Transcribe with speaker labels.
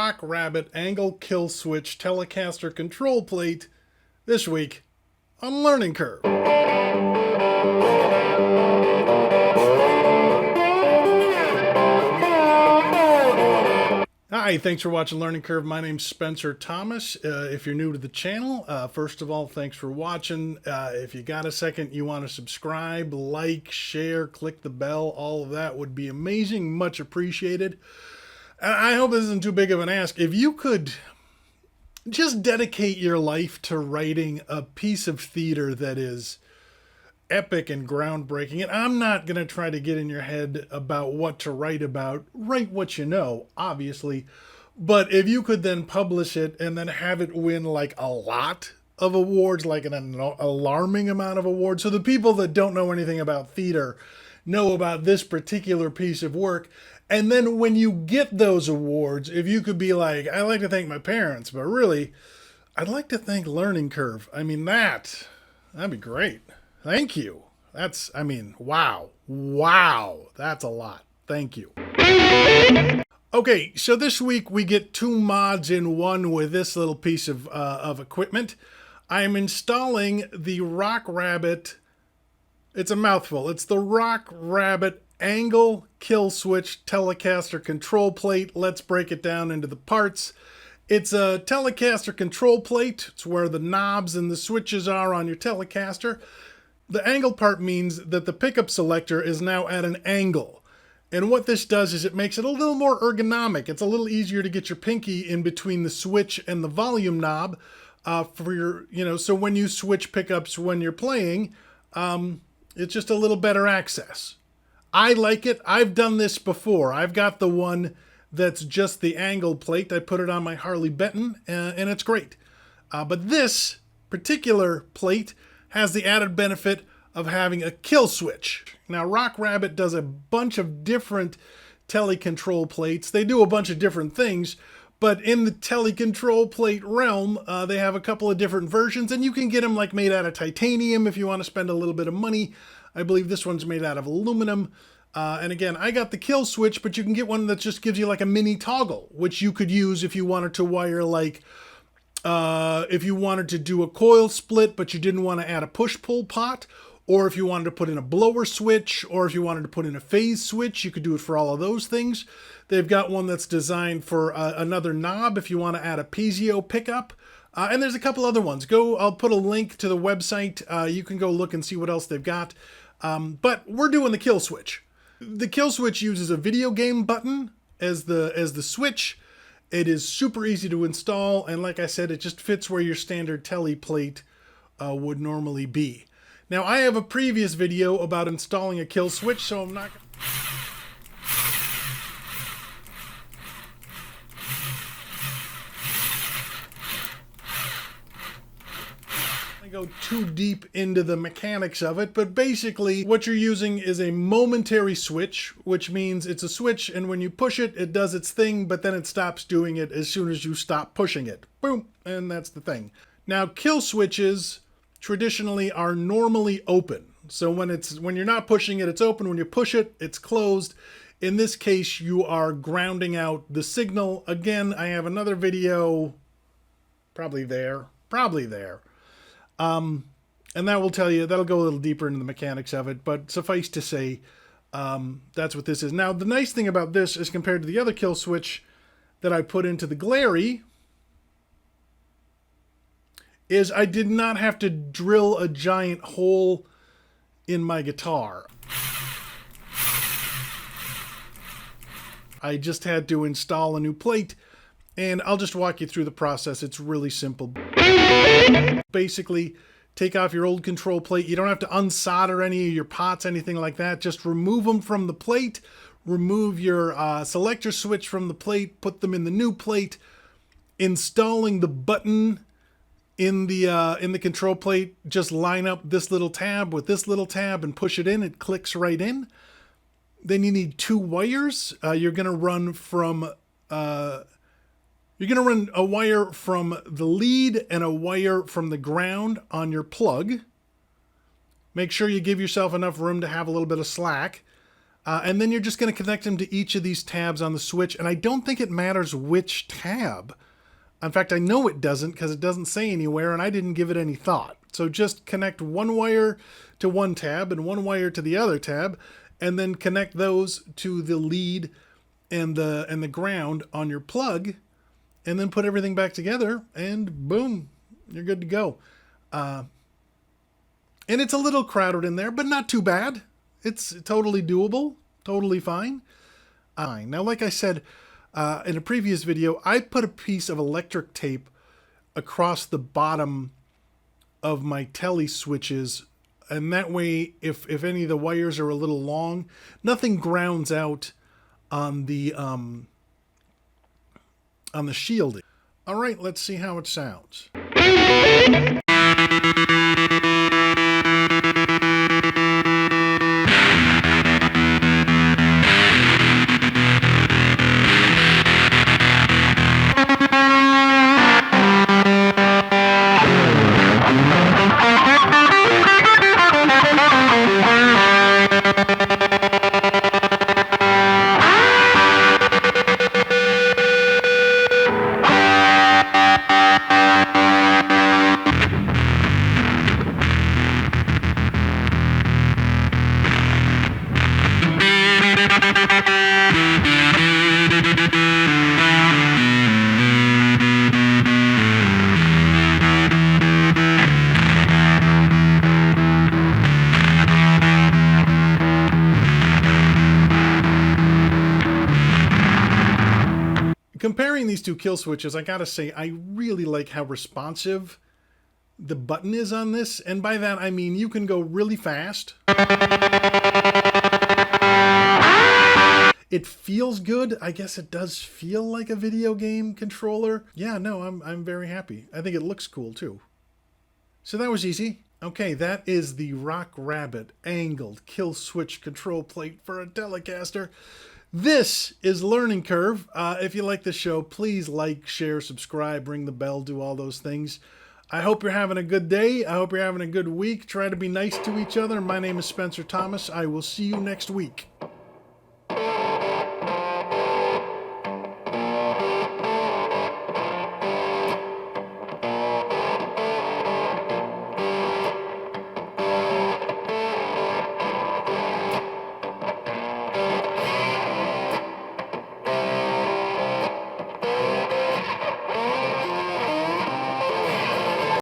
Speaker 1: RockRabbit angle kill switch Telecaster control plate this week on Learning Curve. Hi, thanks for watching Learning Curve. My name's Spencer Thomas. If you're new to the channel, first of all, thanks for watching. If you got a second, you want to subscribe, like, share, click the bell, all of that would be amazing. Much appreciated. I hope this isn't too big of an ask. If you could just dedicate your life to writing a piece of theater that is epic and groundbreaking, and I'm not going to try to get in your head about what to write about. Write what you know, obviously. But if you could then publish it and then have it win like a lot of awards, like an alarming amount of awards, so the people that don't know anything about theater know about this particular piece of work. And then when you get those awards, if you could be like, I like to thank my parents, but really, I'd like to thank Learning Curve. I mean, that'd be great. Thank you. Wow. Wow. That's a lot. Thank you. Okay, so this week we get two mods in one with this little piece of equipment. I'm installing the RockRabbit. It's a mouthful. It's the RockRabbit angle kill switch Telecaster control plate. Let's break it down into the parts. It's a Telecaster control plate. It's where the knobs and the switches are on your Telecaster. The angle part means that the pickup selector is now at an angle. And what this does is it makes it a little more ergonomic. It's a little easier to get your pinky in between the switch and the volume knob for your, so when you switch pickups when you're playing, it's just a little better access. I like it. I've done this before. I've got the one that's just the angle plate. I put it on my Harley Benton, and it's great. But this particular plate has the added benefit of having a kill switch. Now, RockRabbit does a bunch of different tele control plates. They do a bunch of different things, but in the tele control plate realm, they have a couple of different versions, and you can get them like made out of titanium if you want to spend a little bit of money. I believe this one's made out of aluminum. And again, I got the kill switch, but you can get one that just gives you like a mini toggle, which you could use if you wanted to wire like, if you wanted to do a coil split, but you didn't want to add a push-pull pot, or if you wanted to put in a blower switch, or if you wanted to put in a phase switch, you could do it for all of those things. They've got one that's designed for another knob if you want to add a piezo pickup. And there's a couple other ones. I'll put a link to the website. You can go look and see what else they've got. But we're doing the kill switch. The kill switch uses a video game button as the switch. It is super easy to install, and like I said, it just fits where your standard tele plate would normally be. Now, I have a previous video about installing a kill switch, so I'm not go too deep into the mechanics of it, but basically what you're using is a momentary switch, which means it's a switch, and when you push it, it does its thing, but then it stops doing it as soon as you stop pushing it. Boom, and that's the thing. Now, kill switches traditionally are normally open. So when you're not pushing it, it's open. When you push it, it's closed. In this case, you are grounding out the signal. Again, I have another video probably there. And that will tell you, that'll go a little deeper into the mechanics of it, but suffice to say, that's what this is. Now, the nice thing about this is compared to the other kill switch that I put into the Glary is I did not have to drill a giant hole in my guitar. I just had to install a new plate, and I'll just walk you through the process. It's really simple. Basically, take off your old control plate. You don't have to unsolder any of your pots, anything like that. Just remove them from the plate. Remove your selector switch from the plate. Put them in the new plate. Installing the button in the control plate, just line up this little tab with this little tab and push it in. It clicks right in. Then you need two wires. You're gonna run a wire from the lead and a wire from the ground on your plug. Make sure you give yourself enough room to have a little bit of slack. And then you're just going to connect them to each of these tabs on the switch. And I don't think it matters which tab. In fact, I know it doesn't because it doesn't say anywhere and I didn't give it any thought. So just connect one wire to one tab and one wire to the other tab, and then connect those to the lead and the ground on your plug, and then put everything back together, and boom, you're good to go. And it's a little crowded in there, but not too bad. It's totally doable, totally fine. Now, like I said in a previous video, I put a piece of electric tape across the bottom of my Tele switches, and that way, if any of the wires are a little long, nothing grounds out on the shielding. All right, let's see how it sounds. Comparing these two kill switches, I gotta say, I really like how responsive the button is on this. And by that, I mean you can go really fast. It feels good. I guess it does feel like a video game controller. Yeah, no, I'm very happy. I think it looks cool too. So that was easy. Okay, that is the RockRabbit angled kill switch control plate for a Telecaster. This is Learning Curve. If you like the show, please like, share, subscribe, ring the bell, do all those things. I hope you're having a good day. I hope you're having a good week. Try to be nice to each other. My name is Spencer Thomas. I will see you next week.